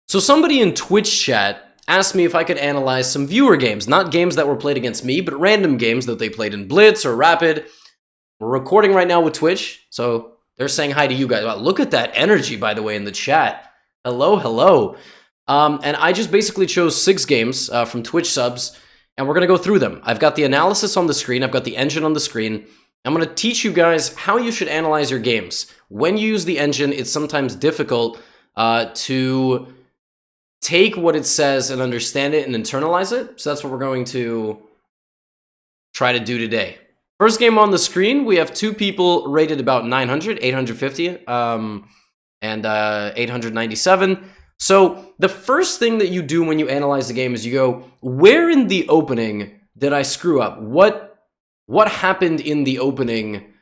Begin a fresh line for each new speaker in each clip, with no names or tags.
So somebody in Twitch chat asked me if I could analyze some viewer games, not games that were played against me, but random games that they played in Blitz or Rapid. We're recording right now with Twitch, so they're saying hi to you guys. Wow, look at that energy, by the way, in the chat. Hello, hello. And I just basically chose 6 games from Twitch subs, and we're going to go through them. I've got the analysis on the screen. I've got the engine on the screen. I'm going to teach you guys how you should analyze your games. When you use the engine, it's sometimes difficult to take what it says and understand it and internalize it. So that's what we're going to try to do today. First game on the screen, we have 2 people rated about 900, 850, and 897. So the first thing that you do when you analyze the game is you go, where in the opening did I screw up? What happened in the opening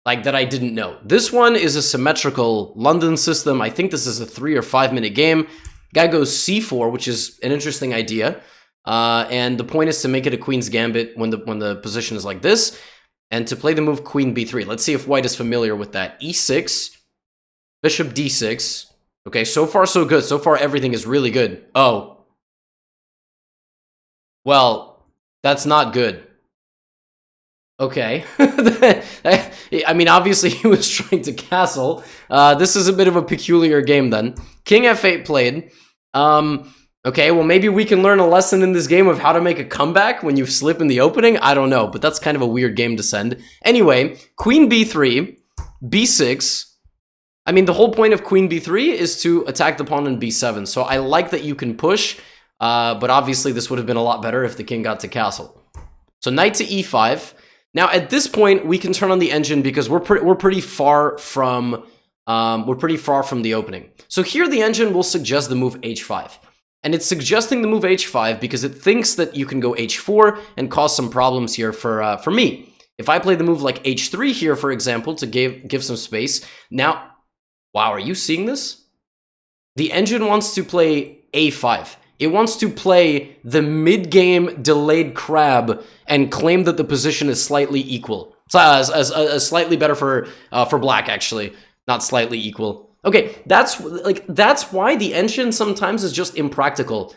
like that I didn't know? This one is a symmetrical London system. I think this is a 3 or 5 minute game. Guy goes c4, which is an interesting idea. And the point is to make it a queen's gambit when the position is like this, and to play the move queen b3. Let's see if white is familiar with that. e6, bishop d6. Okay, so far so good. So far everything is really good. Oh. Well, that's not good. Okay. I mean, obviously he was trying to castle. This is a bit of a peculiar game then. King f8 played. Okay, well, maybe we can learn a lesson in this game of how to make a comeback when you slip in the opening. I don't know, but that's kind of a weird game to send. Anyway, queen b3, b6. I mean, the whole point of queen b3 is to attack the pawn in b7. So I like that you can push, but obviously this would have been a lot better if the king got to castle. So knight to e5. Now at this point we can turn on the engine because we're pretty far from the opening. So here the engine will suggest the move h5. And it's suggesting the move h5 because it thinks that you can go h4 and cause some problems here for me. If I play the move like h3 here, for example, to give some space. Now, wow, are you seeing this? The engine wants to play a5. It wants to play the mid-game delayed crab and claim that the position is slightly equal. Slightly better for black, actually. Not slightly equal. Okay, that's why the engine sometimes is just impractical.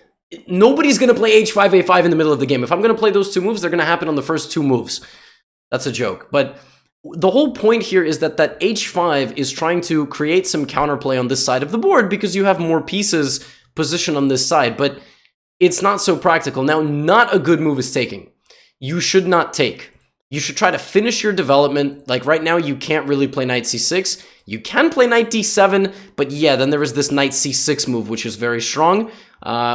Nobody's going to play h5, a5 in the middle of the game. If I'm going to play those 2 moves, they're going to happen on the first 2 moves. That's a joke. But the whole point here is that h5 is trying to create some counterplay on this side of the board because you have more pieces positioned on this side, but it's not so practical. Now, not a good move is taking. You should not take. You should try to finish your development. Like right now, you can't really play knight c6. You can play knight d7, but yeah, then there is this knight c6 move, which is very strong,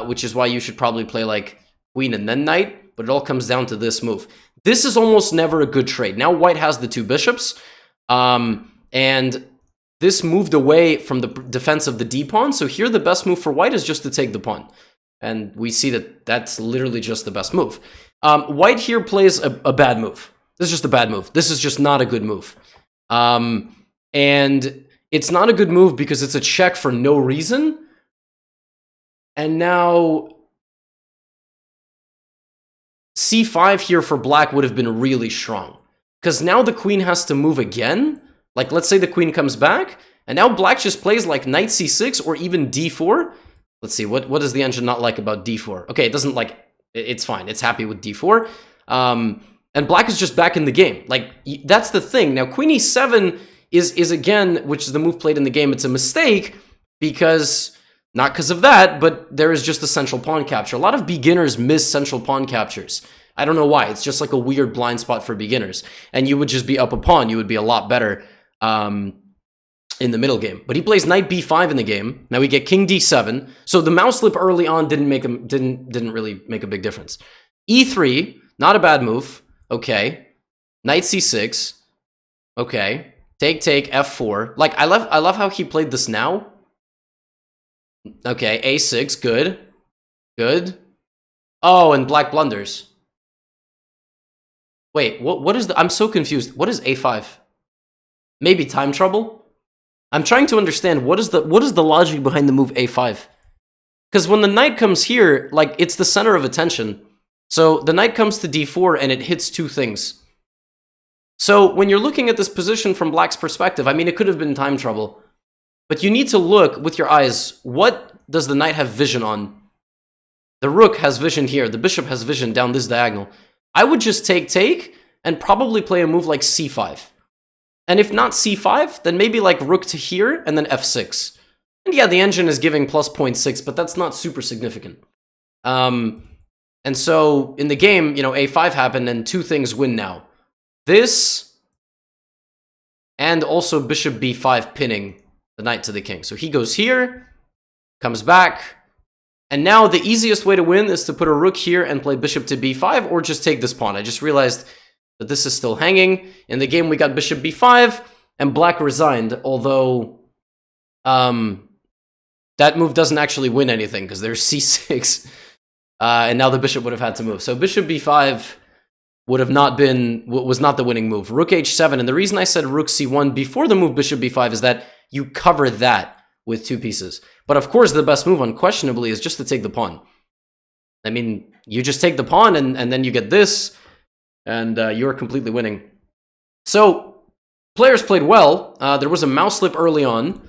which is why you should probably play like queen and then knight, but it all comes down to this move. This is almost never a good trade. Now white has the 2 bishops, and this moved away from the defense of the d-pawn, so here the best move for white is just to take the pawn. And we see that that's literally just the best move. White here plays a bad move. This is just a bad move. This is just not a good move. And it's not a good move because it's a check for no reason. And now c5 here for black would have been really strong. Because now the queen has to move again. Like, let's say the queen comes back. And now black just plays like knight c6 or even d4. Let's see, what does the engine not like about d4? Okay, it doesn't like... It's fine. It's happy with d4. And black is just back in the game. Like, that's the thing. Now, queen e7 is again, which is the move played in the game, it's a mistake because, not because of that, but there is just a central pawn capture. A lot of beginners miss central pawn captures. I don't know why. It's just like a weird blind spot for beginners. And you would just be up a pawn. You would be a lot better in the middle game. But he plays knight b5 in the game. Now we get king d7. So the mouse slip early on didn't really make a big difference. e3, not a bad move. Okay. Knight c6. Okay. Take, f4. Like, I love how he played this now. Okay, a6, good. Good. Oh, and black blunders. Wait, what is the... I'm so confused. What is a5? Maybe time trouble? I'm trying to understand what is the logic behind the move a5. Because when the knight comes here, like, it's the center of attention. So the knight comes to d4 and it hits 2 things. So when you're looking at this position from black's perspective, I mean, it could have been time trouble. But you need to look with your eyes, what does the knight have vision on? The rook has vision here. The bishop has vision down this diagonal. I would just take, and probably play a move like c5. And if not c5, then maybe like rook to here, and then f6. And yeah, the engine is giving plus 0.6, but that's not super significant. And so, in the game, you know, a5 happened, and two things win now. This, and also bishop b5 pinning the knight to the king. So he goes here, comes back, and now the easiest way to win is to put a rook here and play bishop to b5, or just take this pawn. I just realized that this is still hanging. In the game, we got bishop b5, and black resigned, although that move doesn't actually win anything, because there's c6, and now the bishop would have had to move. So bishop b5 would have not been, was not the winning move. Rook h7, and the reason I said rook c1 before the move bishop b5 is that you cover that with two pieces. But of course, the best move, unquestionably, is just to take the pawn. I mean, you just take the pawn, and then you get this, and you're completely winning. So, players played well. There was a mouse slip early on,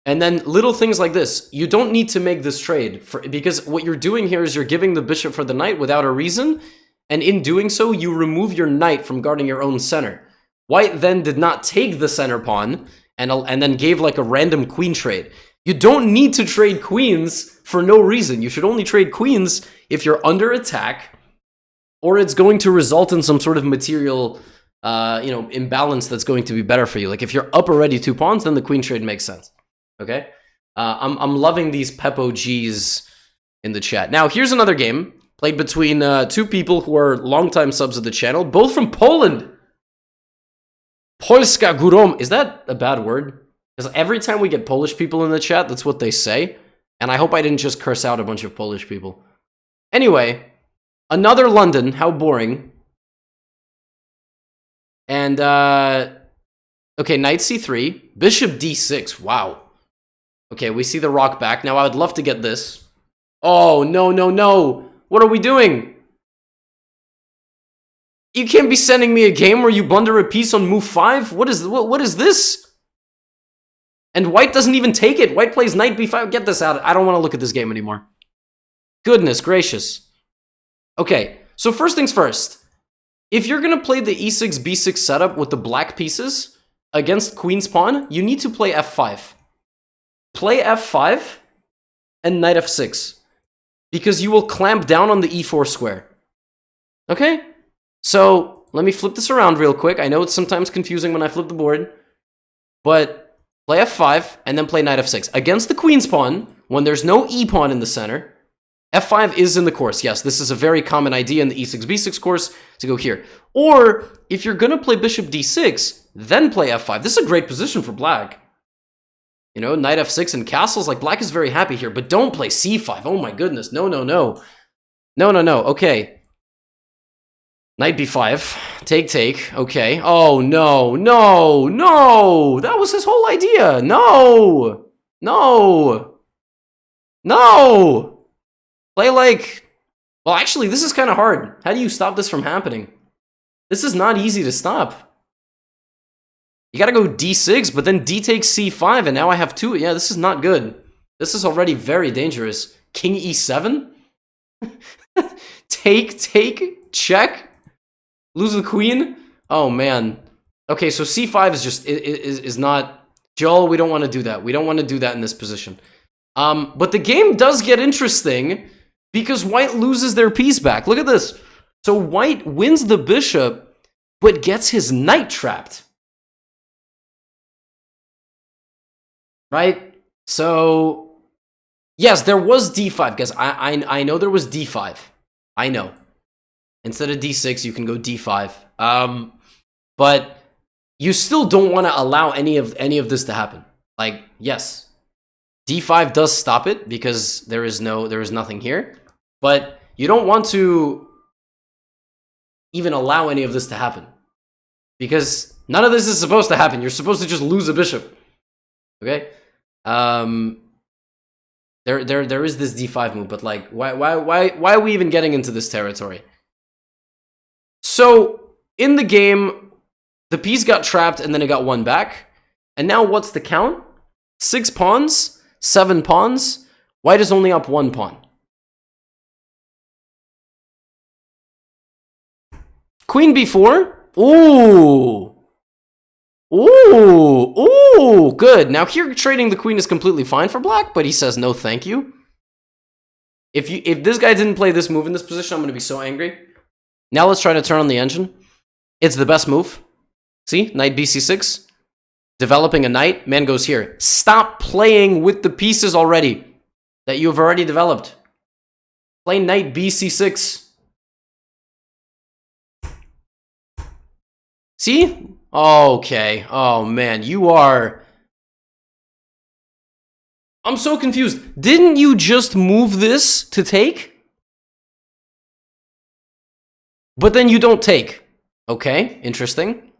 and then little things like this. You don't need to make this trade, because what you're doing here is you're giving the bishop for the knight without a reason, and in doing so, you remove your knight from guarding your own center. White then did not take the center pawn, and then gave like a random queen trade. You don't need to trade queens for no reason. You should only trade queens if you're under attack, or it's going to result in some sort of material, you know, imbalance that's going to be better for you. Like if you're up already 2 pawns, then the queen trade makes sense. Okay, I'm loving these Peppo G's in the chat. Now here's another game played between two people who are longtime subs of the channel, both from Poland. Polska Górom. Is that a bad word? Because every time we get Polish people in the chat, that's what they say. And I hope I didn't just curse out a bunch of Polish people. Anyway, another London. How boring. And, okay, knight c3. Bishop d6. Wow. Okay, we see the rock back. Now, I would love to get this. Oh, no, no, no. What are we doing? You can't be sending me a game where you blunder a piece on move 5? What is this? And white doesn't even take it. White plays knight b5. Get this out. I don't want to look at this game anymore. Goodness gracious. Okay, so first things first. If you're going to play the e6, b6 setup with the black pieces against queen's pawn, you need to play f5. Play f5 and knight f6. Because you will clamp down on the e4 square. Okay? So, let me flip this around real quick. I know it's sometimes confusing when I flip the board. But play f5 and then play knight f6. Against the queen's pawn, when there's no e pawn in the center, f5 is in the course. Yes, this is a very common idea in the e6, b6 course to go here. Or, if you're going to play bishop d6, then play f5. This is a great position for black. You know, knight f6 and castles. Like, black is very happy here. But don't play c5. Oh my goodness. No, no, no. No, no, no. Okay. Knight b5, take, okay. Oh, no, no, no! That was his whole idea! No! No! No! Play like... Well, actually, this is kind of hard. How do you stop this from happening? This is not easy to stop. You gotta go d6, but then d takes c5, and now I have 2. Yeah, this is not good. This is already very dangerous. King e7? Take, check? Lose the queen? Oh, man. Okay, so c5 is just, is not... Joel, we don't want to do that. We don't want to do that in this position. But the game does get interesting because white loses their piece back. Look at this. So white wins the bishop, but gets his knight trapped. Right? So, yes, there was d5, guys. I know there was d5. I know. Instead of d6, you can go d5. But you still don't want to allow any of this to happen. Like, yes, d5 does stop it because there is nothing here. But you don't want to even allow any of this to happen because none of this is supposed to happen. You're supposed to just lose a bishop. Okay? There is this d5 move, but like, why are we even getting into this territory? So, in the game, the piece got trapped and then it got 1 back. And now what's the count? 6 pawns, 7 pawns. White is only up 1 pawn. Queen b4. Ooh. Ooh. Ooh. Good. Now here trading the queen is completely fine for black, but he says no thank you. If this guy didn't play this move in this position, I'm going to be so angry. Now let's try to turn on the engine. It's the best move. See? Knight bc6. Developing a knight. Man goes here. Stop playing with the pieces already that you've already developed. Play knight bc6. See? Okay. Oh, man. You are... I'm so confused. Didn't you just move this to take? But then you don't take. Okay, interesting.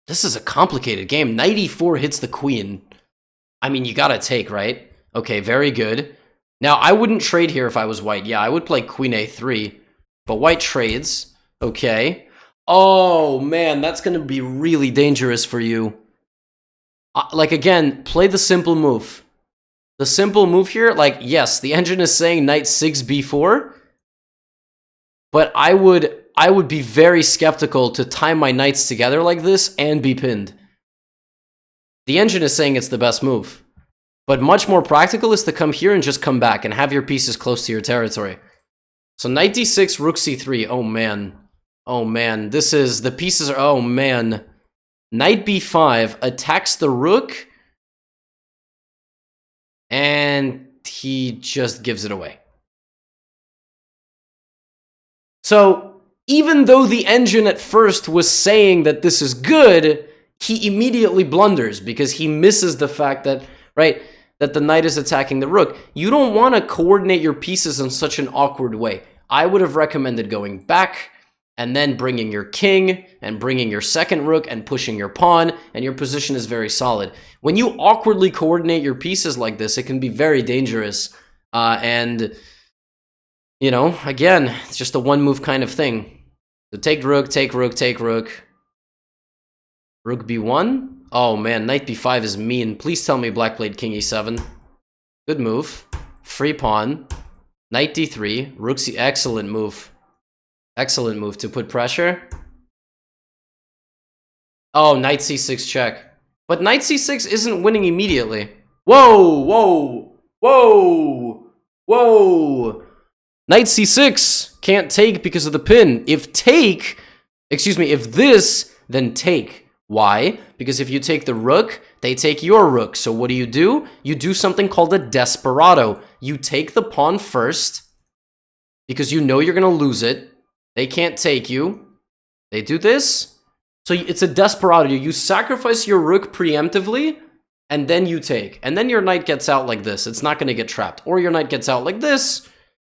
This is a complicated game. Knight e4 hits the queen. I mean, you gotta take, right? Okay, very good. Now, I wouldn't trade here if I was white. Yeah, I would play queen a3. But white trades. Okay. Oh, man, that's gonna be really dangerous for you. Like, again, play the simple move. The simple move here, like, yes, the engine is saying knight 6b4, but I would be very skeptical to tie my knights together like this and be pinned. The engine is saying it's the best move, but much more practical is to come here and just come back and have your pieces close to your territory. So knight d6, rook c3, oh man. Oh man, this is, the pieces are, oh man. Knight b5 attacks the rook, and he just gives it away. So, even though the engine at first was saying that this is good, he immediately blunders because he misses the fact that, right, that the knight is attacking the rook. You don't want to coordinate your pieces in such an awkward way. I would have recommended going back, and then bringing your king, and bringing your second rook, and pushing your pawn, and your position is very solid. When you awkwardly coordinate your pieces like this, it can be very dangerous. And, you know, again, it's just a one-move kind of thing. So take rook, take rook, take rook. Rook b1? Oh, man, knight b5 is mean. Please tell me black played king e7. Good move. Free pawn. Knight d3. Rook c... Excellent move. Excellent move to put pressure. Oh, knight c6 check. But knight c6 isn't winning immediately. Whoa, whoa, whoa, whoa. Knight c6 can't take because of the pin. If this, then take. Why? Because if you take the rook, they take your rook. So what do? You do something called a desperado. You take the pawn first because you know you're going to lose it. They can't take you. They do this. So it's a desperado. You sacrifice your rook preemptively, and then you take. And then your knight gets out like this. It's not going to get trapped. Or your knight gets out like this,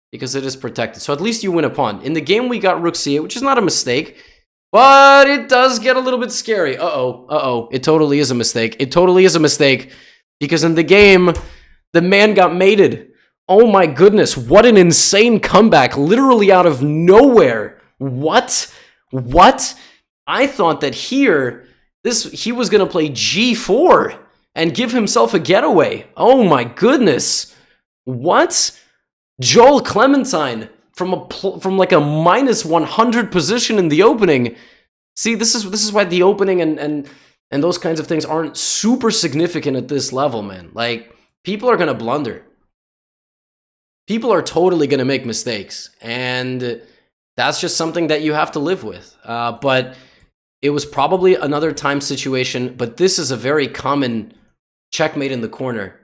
because it is protected. So at least you win a pawn. In the game, we got rook c8, which is not a mistake. But it does get a little bit scary. Uh-oh. Uh-oh. It totally is a mistake. It totally is a mistake. Because in the game, the man got mated. Oh my goodness, what an insane comeback, literally out of nowhere. What? What? I thought that here, he was going to play g4 and give himself a getaway. Oh my goodness. What? Joel Clementine from like a minus 100 position in the opening. See, this is why the opening and those kinds of things aren't super significant at this level, man. Like, people are going to blunder. People are totally going to make mistakes, and that's just something that you have to live with. But it was probably another time situation, but this is a very common checkmate in the corner.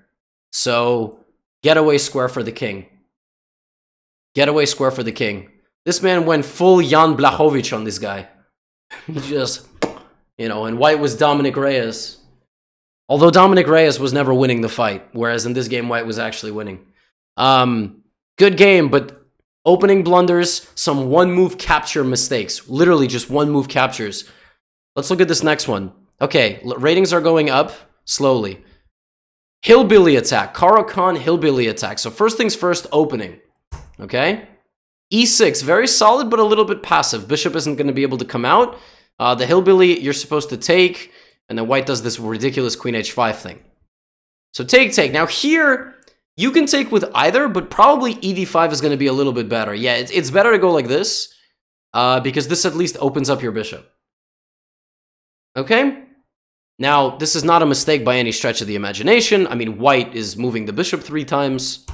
So, getaway square for the king. Getaway square for the king. This man went full Jan Blachowicz on this guy. He just, you know, and white was Dominic Reyes. Although Dominic Reyes was never winning the fight, whereas in this game, white was actually winning. Good game, but opening blunders, some one-move capture mistakes. Literally just one-move captures. Let's look at this next one. Okay, ratings are going up slowly. Hillbilly attack. Caro-Kann hillbilly attack. So first things first, opening. Okay? E6, very solid, but a little bit passive. Bishop isn't going to be able to come out. The hillbilly, you're supposed to take, and then white does this ridiculous queen h5 thing. So take. Now here, you can take with either, but probably ED5 is going to be a little bit better. Yeah, it's better to go like this, because this at least opens up your bishop. Okay? Now, this is not a mistake by any stretch of the imagination. I mean, white is moving the bishop 3 times.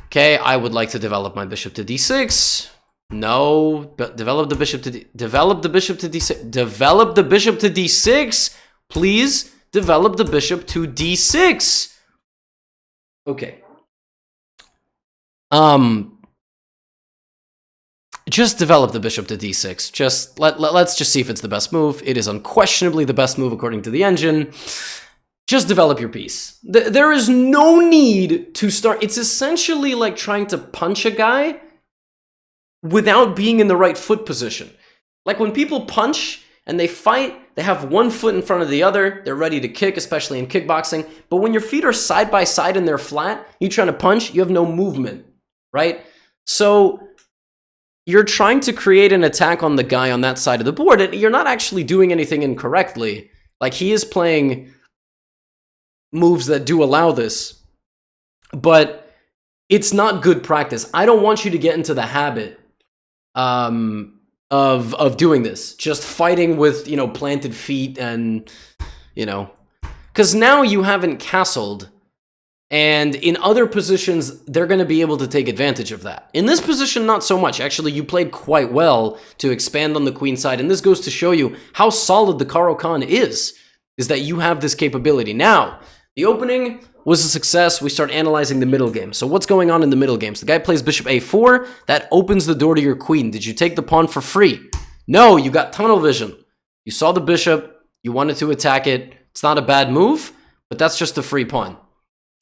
Okay, I would like to develop my bishop to d6. No, but develop the bishop to develop the bishop to d6. Develop the bishop to d6. Please develop the bishop to d6. Okay. Just develop the bishop to d6. Just let's just see if it's the best move. It is unquestionably the best move according to the engine. Just develop your piece. There is no need to start. It's essentially like trying to punch a guy without being in the right foot position. Like when people punch and they fight, they have one foot in front of the other. They're ready to kick, especially in kickboxing. But when your feet are side by side and they're flat, you're trying to punch, you have no movement, right? So you're trying to create an attack on the guy on that side of the board, and you're not actually doing anything incorrectly. Like, he is playing moves that do allow this, but it's not good practice. I don't want you to get into the habit of doing this, just fighting with, you know, planted feet and, you know, because now you haven't castled, and in other positions, they're going to be able to take advantage of that. In this position, not so much. Actually, you played quite well to expand on the queen side, and this goes to show you how solid the Caro-Kann is that you have this capability. Now, the opening was a success. We start analyzing the middle game. So what's going on in the middle games? The guy plays bishop a4. That opens the door to your queen. Did you take the pawn for free? No, you got tunnel vision. You saw the bishop. You wanted to attack it. It's not a bad move, but that's just a free pawn.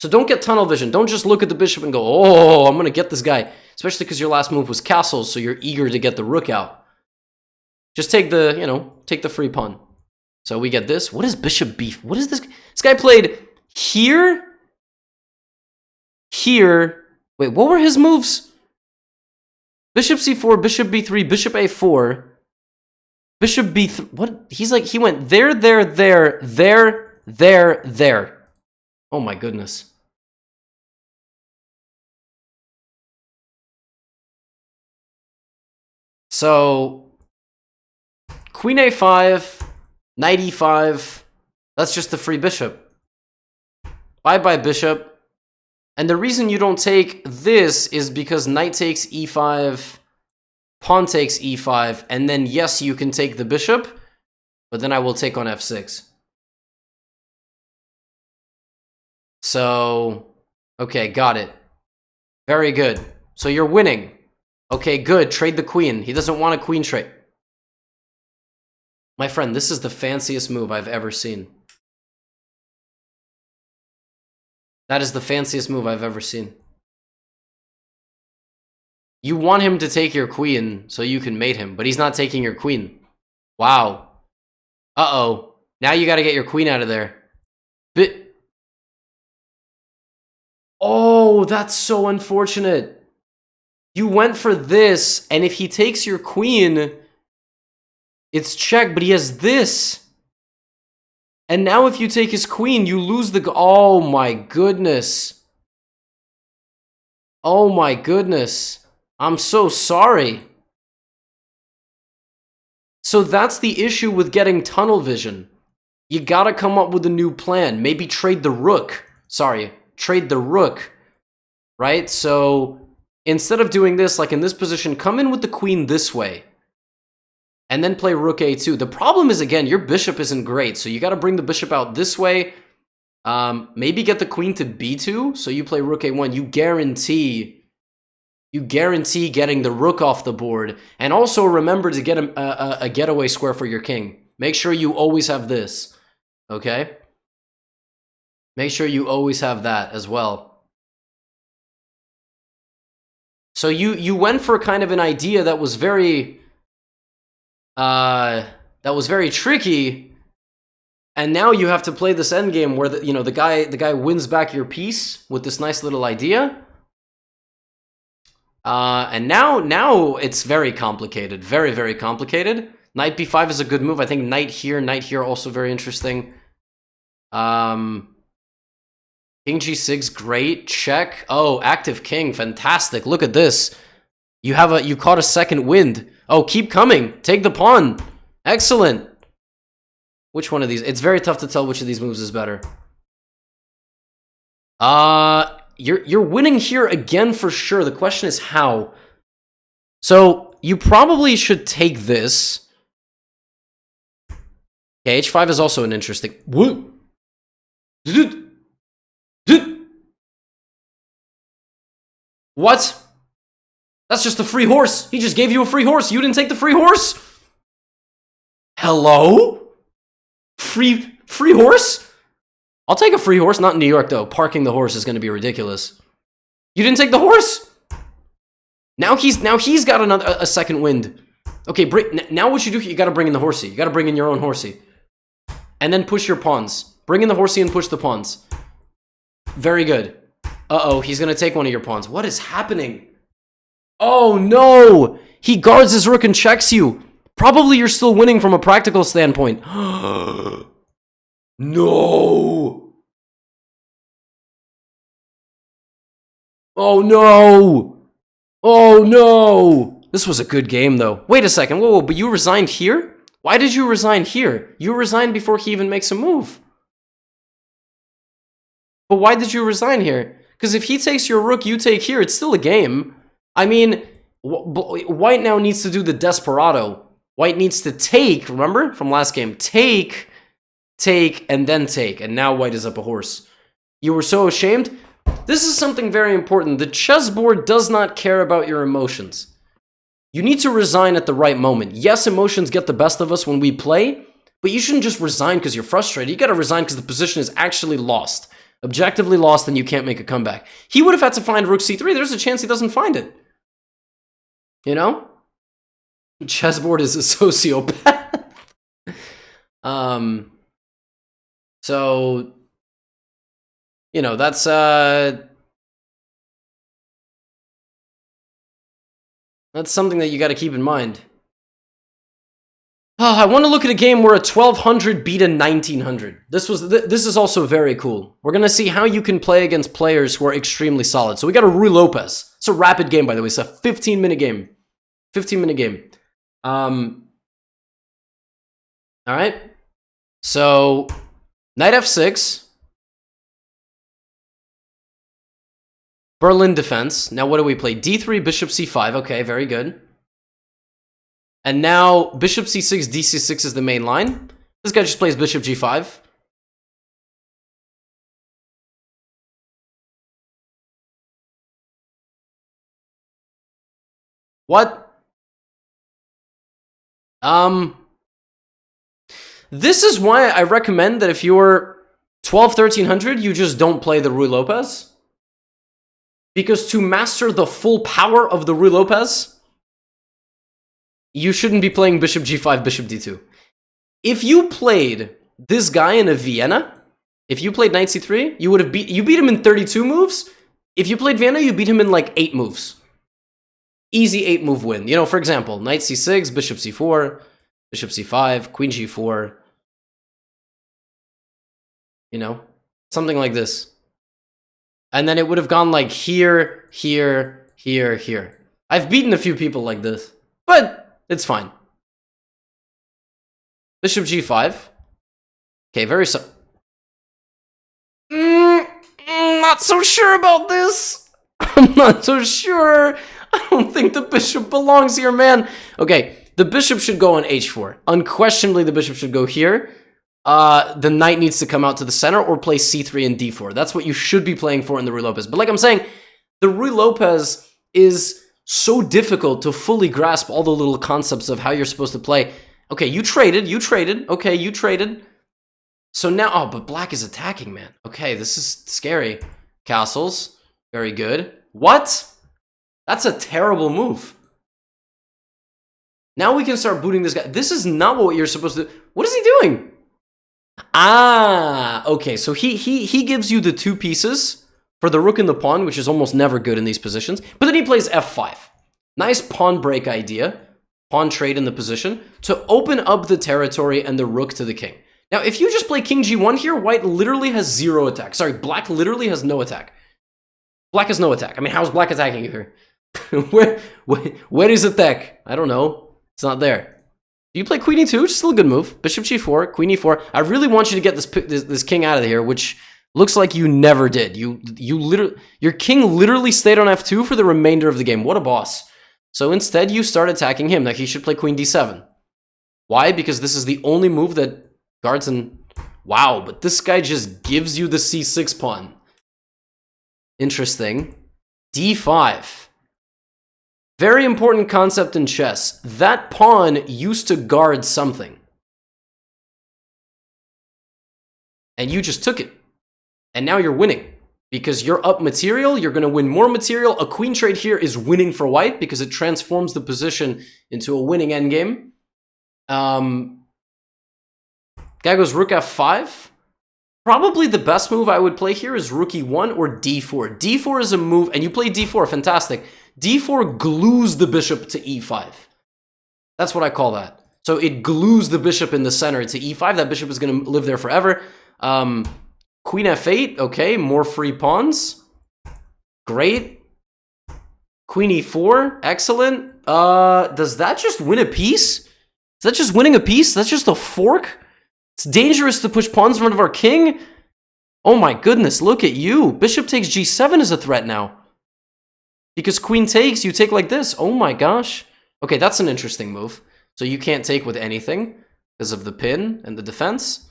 So don't get tunnel vision. Don't just look at the bishop and go, oh, I'm going to get this guy. Especially because your last move was castles, so you're eager to get the rook out. Just take the, you know, take the free pawn. So we get this. What is bishop b? What is this? This guy played here. Here. Wait, what were his moves? Bishop c4, bishop b3, bishop a4. Bishop b3. What? He's like, he went there, there, there, there, there, there. Oh my goodness. So, queen a5, knight e5, that's just the free bishop. Bye-bye bishop. And the reason you don't take this is because knight takes e5, pawn takes e5, and then yes, you can take the bishop, but then I will take on f6. So, okay, got it. Very good. So you're winning. Okay, good. Trade the queen. He doesn't want a queen trade. My friend, this is the fanciest move I've ever seen. That is the fanciest move I've ever seen. You want him to take your queen so you can mate him, but he's not taking your queen. Wow. Uh-oh. Now you got to get your queen out of there. Oh, that's so unfortunate. You went for this, and if he takes your queen, it's check, but he has this. And now if you take his queen, you lose the... Oh my goodness. Oh my goodness. I'm so sorry. So that's the issue with getting tunnel vision. You gotta come up with a new plan. Maybe trade the rook. Sorry, trade the rook. Right? So instead of doing this, like in this position, come in with the queen this way. And then play rook a2. The problem is, again, your bishop isn't great. So you got to bring the bishop out this way. Maybe get the queen to b2. So you play rook a1. You guarantee getting the rook off the board. And also remember to get a getaway square for your king. Make sure you always have this. Okay? Make sure you always have that as well. So you went for kind of an idea that was very... tricky, and now you have to play this endgame where the guy wins back your piece with this nice little idea, and now it's very complicated, very, very complicated. Knight b5 is a good move. I think knight here also very interesting. King g6, great. Check. Oh, active king, fantastic. Look at this. You caught a second wind. Oh, keep coming. Take the pawn. Excellent. Which one of these? It's very tough to tell which of these moves is better. You're winning here again for sure. The question is how. So you probably should take this. Okay, h5 is also an interesting. What? What? That's just a free horse. He just gave you a free horse. You didn't take the free horse? Hello? Free horse? I'll take a free horse. Not in New York, though. Parking the horse is going to be ridiculous. You didn't take the horse? Now he's got a second wind. Okay, now what you do, you got to bring in the horsey. You got to bring in your own horsey. And then push your pawns. Bring in the horsey and push the pawns. Very good. Uh-oh, he's going to take one of your pawns. What is happening? Oh, no! He guards his rook and checks you. Probably you're still winning from a practical standpoint. No! Oh, no! Oh, no! This was a good game, though. Wait a second. Whoa, but you resigned here? Why did you resign here? You resigned before he even makes a move. But why did you resign here? Because if he takes your rook, you take here. It's still a game. I mean, White now needs to do the desperado. White needs to take, remember from last game, take, and then take. And now White is up a horse. You were so ashamed? This is something very important. The chessboard does not care about your emotions. You need to resign at the right moment. Yes, emotions get the best of us when we play, but you shouldn't just resign because you're frustrated. You got to resign because the position is actually lost. Objectively lost, and you can't make a comeback. He would have had to find rook c3. There's a chance he doesn't find it. You know? Chessboard is a sociopath. So, you know, that's something that you got to keep in mind. Oh, I want to look at a game where a 1200 beat a 1900. This is also very cool. We're going to see how you can play against players who are extremely solid. So we got a Rui Lopez. It's a rapid game, by the way. It's a 15-minute game. 15-minute game. All right. So, knight f6. Berlin defense. Now what do we play? d3, bishop c5. Okay, very good. And now bishop c6, dc6 is the main line. This guy just plays bishop g5. What? This is why I recommend that if you're 1300, you just don't play the Rui Lopez. Because to master the full power of the Rui Lopez, you shouldn't be playing bishop g5, bishop d2. If you played this guy in a Vienna, if you played knight c3, you beat him in 32 moves. If you played Vienna, you beat him in like 8 moves. Easy 8-move win. You know, for example, knight c6, bishop c4, bishop c5, queen g4. You know, something like this. And then it would have gone like here, here, here, here. I've beaten a few people like this, but it's fine. Bishop g5. Okay, very not so sure about this. I'm not so sure. I don't think the bishop belongs here, man. Okay, the bishop should go on h4. Unquestionably, the bishop should go here. The knight needs to come out to the center or play c3 and d4. That's what you should be playing for in the Rui Lopez. But like I'm saying, the Rui Lopez is so difficult to fully grasp all the little concepts of how you're supposed to play. Okay, you traded. Okay, you traded. So now, oh, but black is attacking, man. Okay, this is scary. Castles, very good. What? That's a terrible move. Now we can start booting this guy. This is not what you're supposed to do. What is he doing? Ah, okay, so he gives you the 2 pieces for the rook and the pawn, which is almost never good in these positions. But then he plays f5. Nice pawn break idea. Pawn trade in the position to open up the territory and the rook to the king. Now, if you just play king g1 here, white literally has 0 attack. Sorry, black literally has no attack. Black has no attack. I mean, how's black attacking you here? where is attack? I don't know. It's not there. Do you play queen e2? Which is still a good move. Bishop g4, queen e4. I really want you to get this king out of here, which looks like you never did. Your king literally stayed on f2 for the remainder of the game. What a boss. So instead, you start attacking him. Now, he should play queen d7. Why? Because this is the only move that guards and... Wow, but this guy just gives you the c6 pawn. Interesting. d5. Very important concept in chess. That pawn used to guard something. And you just took it. And now you're winning. Because you're up material, you're going to win more material. A queen trade here is winning for white because it transforms the position into a winning endgame. Guy goes rook f5. Probably the best move I would play here is rook e1 or d4. d4 is a move, and you play d4, fantastic. d4 glues the bishop to e5. That's what I call that. So it glues the bishop in the center to e5. That bishop is going to live there forever. Queen f8, okay, more free pawns. Great. Queen e4, excellent. Does that just win a piece? Is that just winning a piece? That's just a fork? It's dangerous to push pawns in front of our king. Oh my goodness, look at you. Bishop takes g7 is a threat now. Because queen takes, you take like this. Oh my gosh. Okay, that's an interesting move. So you can't take with anything because of the pin and the defense.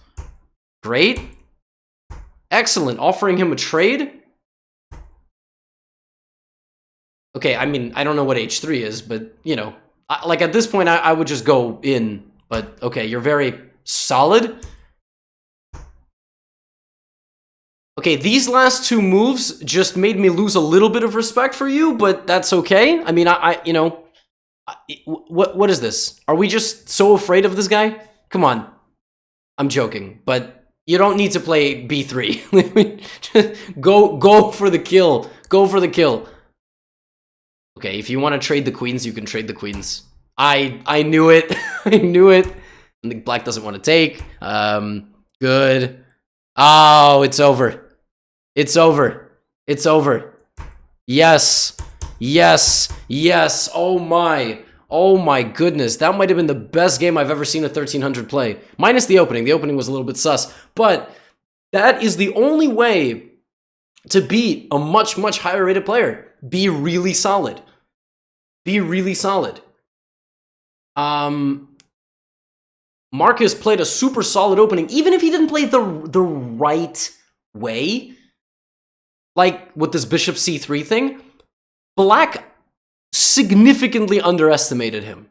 Great. Excellent. Offering him a trade. Okay, I mean, I don't know what h3 is, but, you know, like at this point, I would just go in. But, okay, you're very... solid. Okay, these last two moves just made me lose a little bit of respect for you, but that's okay. I mean, you know, what is this? Are we just so afraid of this guy? Come on. I'm joking, but you don't need to play b3. Go for the kill. Go for the kill. Okay, if you want to trade the queens, you can trade the queens. I knew it. I knew it. I think black doesn't want to take. Good. Oh, it's over. It's over. It's over. Yes. Yes. Yes. Oh my. Oh my goodness. That might have been the best game I've ever seen a 1300 play. Minus the opening. The opening was a little bit sus. But that is the only way to beat a much, much higher rated player. Be really solid. Be really solid. Marcus played a super solid opening, even if he didn't play the right way. Like with this bishop c3 thing, black significantly underestimated him.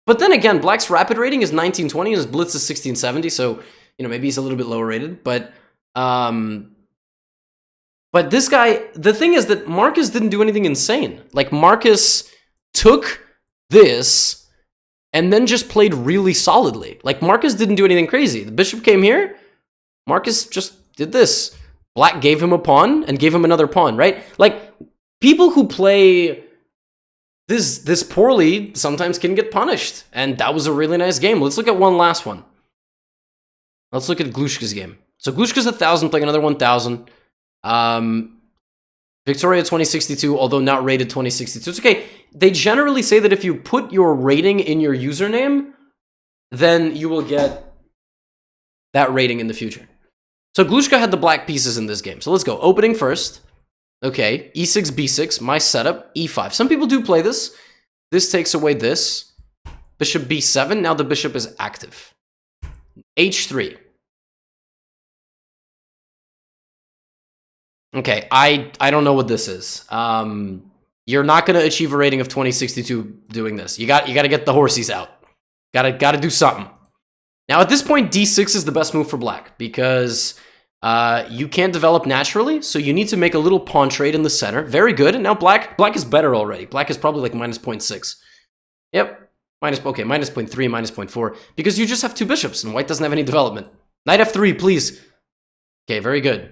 But then again, black's rapid rating is 1920 and his blitz is 1670, so, you know, maybe he's a little bit lower rated. But this guy, the thing is that Marcus didn't do anything insane. Like, Marcus took this and then just played really solidly. Like, Marcus didn't do anything crazy. The bishop came here. Marcus just did this. Black gave him a pawn and gave him another pawn, right? Like, people who play this poorly sometimes can get punished. And that was a really nice game. Let's look at one last one. Let's look at Glushka's game. So Glushka's 1,000, playing another 1,000. Victoria 2062, although not rated 2062. It's okay. They generally say that if you put your rating in your username, then you will get that rating in the future. So Glushka had the black pieces in this game. So let's go. Opening first. Okay. E6, B6. My setup. E5. Some people do play this. This takes away this. Bishop B7. Now the bishop is active. H3. Okay, I don't know what this is. You're not going to achieve a rating of 2062 doing this. You got to get the horsies out. Got to do something. Now at this point, D6 is the best move for black because you can't develop naturally, so you need to make a little pawn trade in the center. Very good. And now black is better already. Black is probably like minus 0.6. Yep. Minus 0.3, minus 0.4 because you just have two bishops and white doesn't have any development. Knight F3, please. Okay, very good.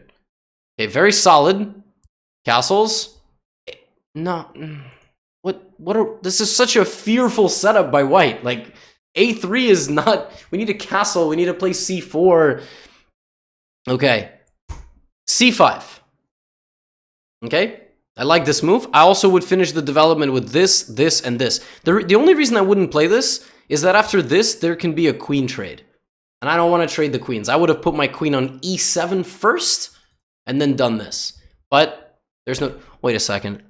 Okay, very solid. Castles. No. What are... This is such a fearful setup by white. Like, A3 is not... We need a castle. We need to play C4. Okay. C5. Okay. I like this move. I also would finish the development with this, this, and this. The only reason I wouldn't play this is that after this, there can be a queen trade. And I don't want to trade the queens. I would have put my queen on E7 first, and then done this. But there's no... Wait a second.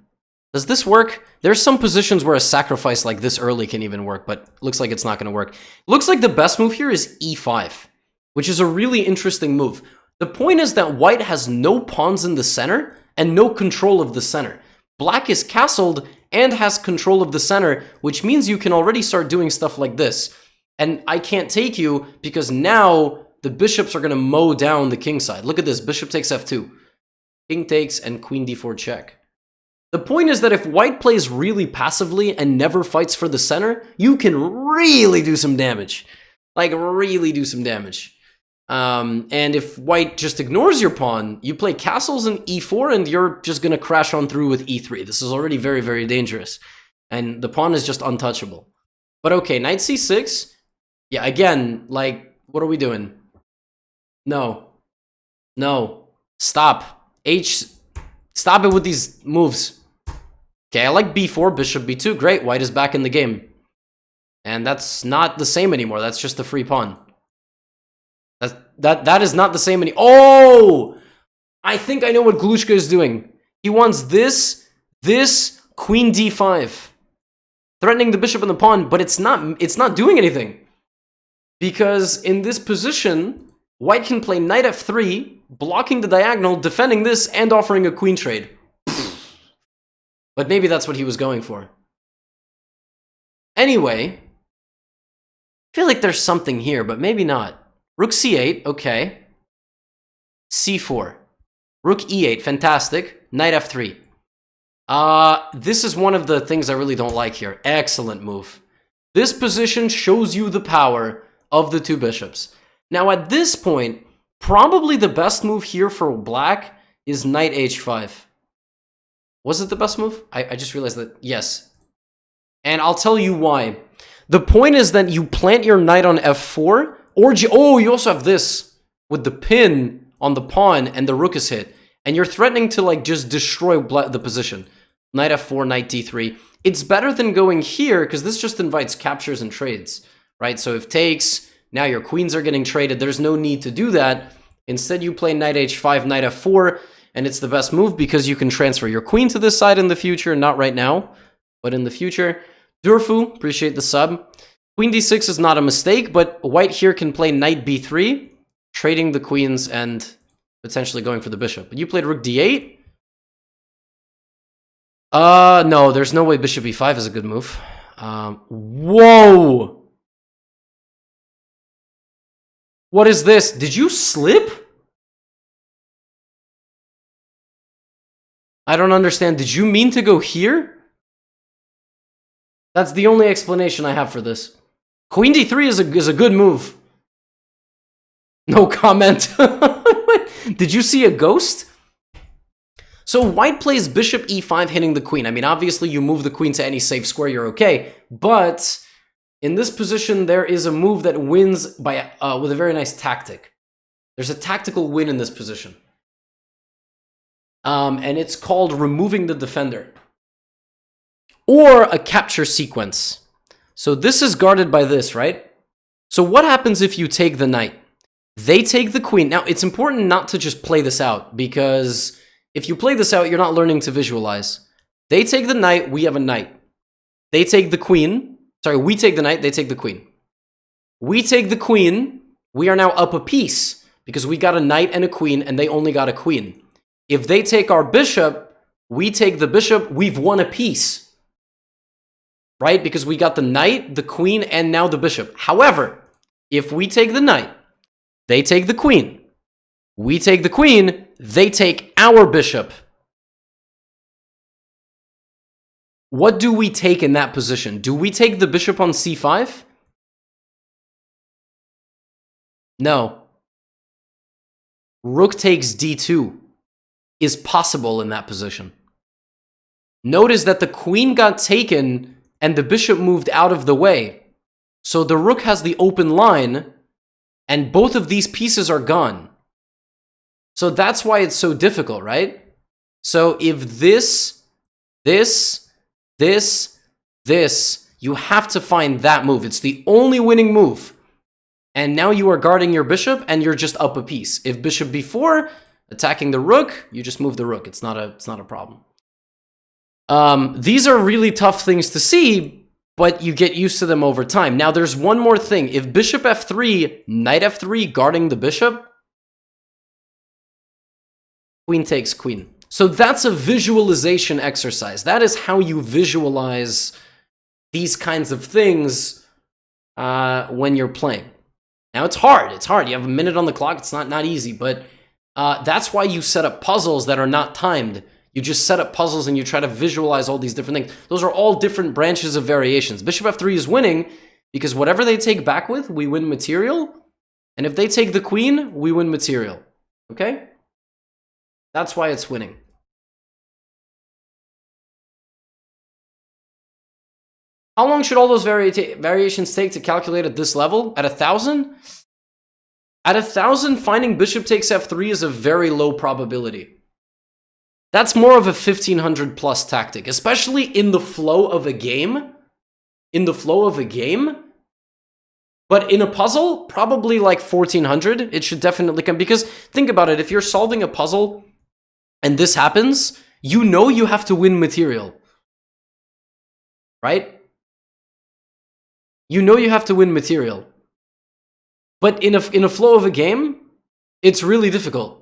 Does this work? There's some positions where a sacrifice like this early can even work, but looks like it's not going to work. Looks like the best move here is E5, which is a really interesting move. The point is that white has no pawns in the center and no control of the center. Black is castled and has control of the center, which means you can already start doing stuff like this. And I can't take you because now the bishops are going to mow down the king side. Look at this. Bishop takes F2. King takes and queen D4 check. The point is that if white plays really passively and never fights for the center, you can really do some damage. Like, really do some damage. And if white just ignores your pawn, you play castles in E4 and you're just going to crash on through with E3. This is already very, very dangerous. And the pawn is just untouchable. But okay, knight C6. Yeah, again, like, what are we doing? No. No. Stop. Stop it with these moves. Okay, I like B4, bishop B2. Great, white is back in the game. And that's not the same anymore. That's just a free pawn. That is not the same anymore. Oh! I think I know what Glushka is doing. He wants this, queen D5. Threatening the bishop and the pawn, but it's not doing anything. Because in this position, white can play knight F3, blocking the diagonal, defending this, and offering a queen trade. But maybe that's what he was going for. Anyway, I feel like there's something here, but maybe not. Rook C8, okay. C4. Rook E8, fantastic. Knight F3. This is one of the things I really don't like here. Excellent move. This position shows you the power of the two bishops. Now at this point, probably the best move here for black is knight H5. Was it the best move? I just realized that, yes. And I'll tell you why. The point is that you plant your knight on F4, or oh, you also have this with the pin on the pawn and the rook is hit. And you're threatening to like just destroy the position. Knight F4, knight D3. It's better than going here because this just invites captures and trades, right? So if takes, now your queens are getting traded. There's no need to do that. Instead, you play knight H5, knight F4, and it's the best move because you can transfer your queen to this side in the future. Not right now, but in the future. Durfu, appreciate the sub. Queen D6 is not a mistake, but white here can play knight B3, trading the queens and potentially going for the bishop. But you played rook D8? No, there's no way bishop E5 is a good move. Whoa! What is this? Did you slip? I don't understand. Did you mean to go here? That's the only explanation I have for this. Queen D3 is a good move. No comment. Did you see a ghost? So white plays bishop E5 hitting the queen. I mean, obviously you move the queen to any safe square, you're okay. But in this position, there is a move that wins by with a very nice tactic. There's a tactical win in this position. And it's called removing the defender. Or a capture sequence. So this is guarded by this, right? So what happens if you take the knight? They take the queen. Now, it's important not to just play this out, because if you play this out, you're not learning to visualize. They take the knight, we have a knight. They take the queen. Sorry, we take the knight, they take the queen. We take the queen, we are now up a piece, because we got a knight and a queen, and they only got a queen. If they take our bishop, we take the bishop, we've won a piece. Right? Because we got the knight, the queen, and now the bishop. However, if we take the knight, they take the queen. We take the queen, they take our bishop. What do we take in that position? Do we take the bishop on c5? No. Rook takes d2 is possible in that position. Notice that the queen got taken and the bishop moved out of the way. So the rook has the open line, and both of these pieces are gone. So that's why it's so difficult, right? So if this, you have to find that move. It's the only winning move. And now you are guarding your bishop, and you're just up a piece. If bishop b4, attacking the rook, you just move the rook. It's not a problem. These are really tough things to see, but you get used to them over time. Now, there's one more thing. If bishop f3, knight f3, guarding the bishop, queen takes queen. So that's a visualization exercise. That is how you visualize these kinds of things when you're playing. Now, it's hard. It's hard. You have a minute on the clock. It's not easy, but that's why you set up puzzles that are not timed. You just set up puzzles and you try to visualize all these different things. Those are all different branches of variations. Bishop f3 is winning because whatever they take back with, we win material. And if they take the queen, we win material. Okay? That's why it's winning. How long should all those variations take to calculate at this level? At 1,000? At 1,000, finding bishop takes f3 is a very low probability. That's more of a 1,500 plus tactic, especially in the flow of a game. In the flow of a game. But in a puzzle, probably like 1,400. It should definitely come. Because think about it. If you're solving a puzzle and this happens, you know you have to win material. Right? You know you have to win material. But in a flow of a game, it's really difficult.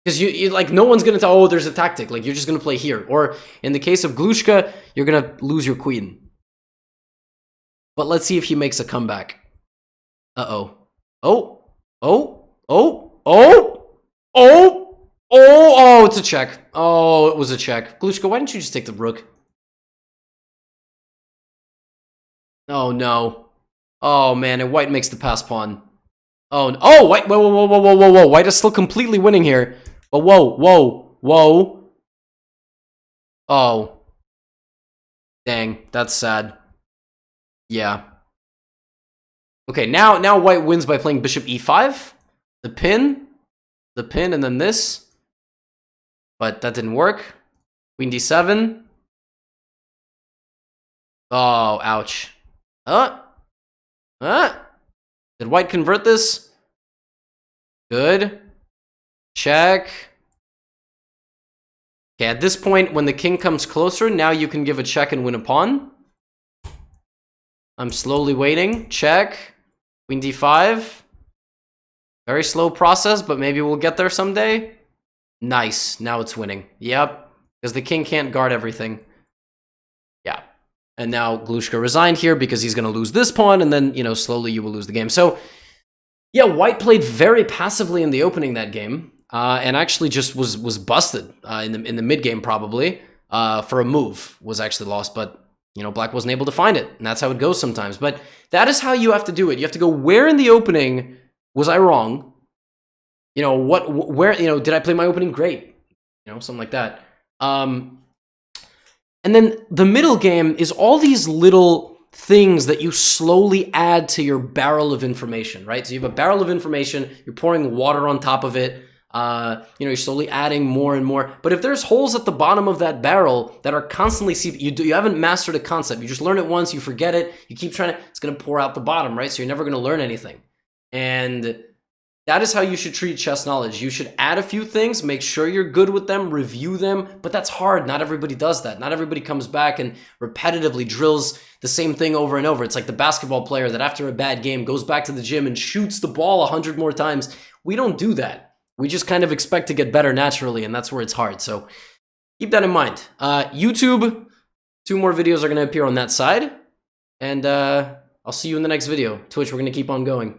Because you like, no one's going to tell, oh, there's a tactic. Like, you're just going to play here. Or in the case of Glushka, you're going to lose your queen. But let's see if he makes a comeback. Uh-oh. Oh. Oh. Oh. Oh. Oh. Oh. It's a check. Oh, it was a check. Glushka, why didn't you just take the rook? Oh, no. Oh, man, and white makes the pass pawn. Oh, white, whoa. White is still completely winning here. But whoa. Oh. Dang, that's sad. Yeah. Okay, now white wins by playing bishop e5. The pin, and then this. But that didn't work. Queen d7. Oh, ouch. Did white convert this? Good. Check. Okay, at this point, when the king comes closer, now you can give a check and win a pawn. I'm slowly waiting. Check. Queen d5. Very slow process, but maybe we'll get there someday. Nice. Now it's winning. Yep. Because the king can't guard everything. Yeah. And now Glushka resigned here because he's going to lose this pawn, and then, you know, slowly you will lose the game. So, yeah, white played very passively in the opening that game, and actually just was busted in the mid game probably for a move. Was actually lost, but, you know, black wasn't able to find it, and that's how it goes sometimes. But that is how you have to do it. You have to go, where in the opening was I wrong? You know, where, you know, did I play my opening great? You know, something like that. And then the middle game is all these little things that you slowly add to your barrel of information, right? So you have a barrel of information, you're pouring water on top of it, you know, you're slowly adding more and more. But if there's holes at the bottom of that barrel that are constantly seeping, you haven't mastered a concept. You just learn it once, you forget it, you keep trying to, it's going to pour out the bottom, right? So you're never going to learn anything. And that is how you should treat chess knowledge. You should add a few things, make sure you're good with them, review them, but that's hard. Not everybody does that. Not everybody comes back and repetitively drills the same thing over and over. It's like the basketball player that after a bad game goes back to the gym and shoots the ball 100 more times. We don't do that. We just kind of expect to get better naturally, and that's where it's hard. So keep that in mind. YouTube, 2 more videos are going to appear on that side, and I'll see you in the next video. Twitch, we're going to keep on going.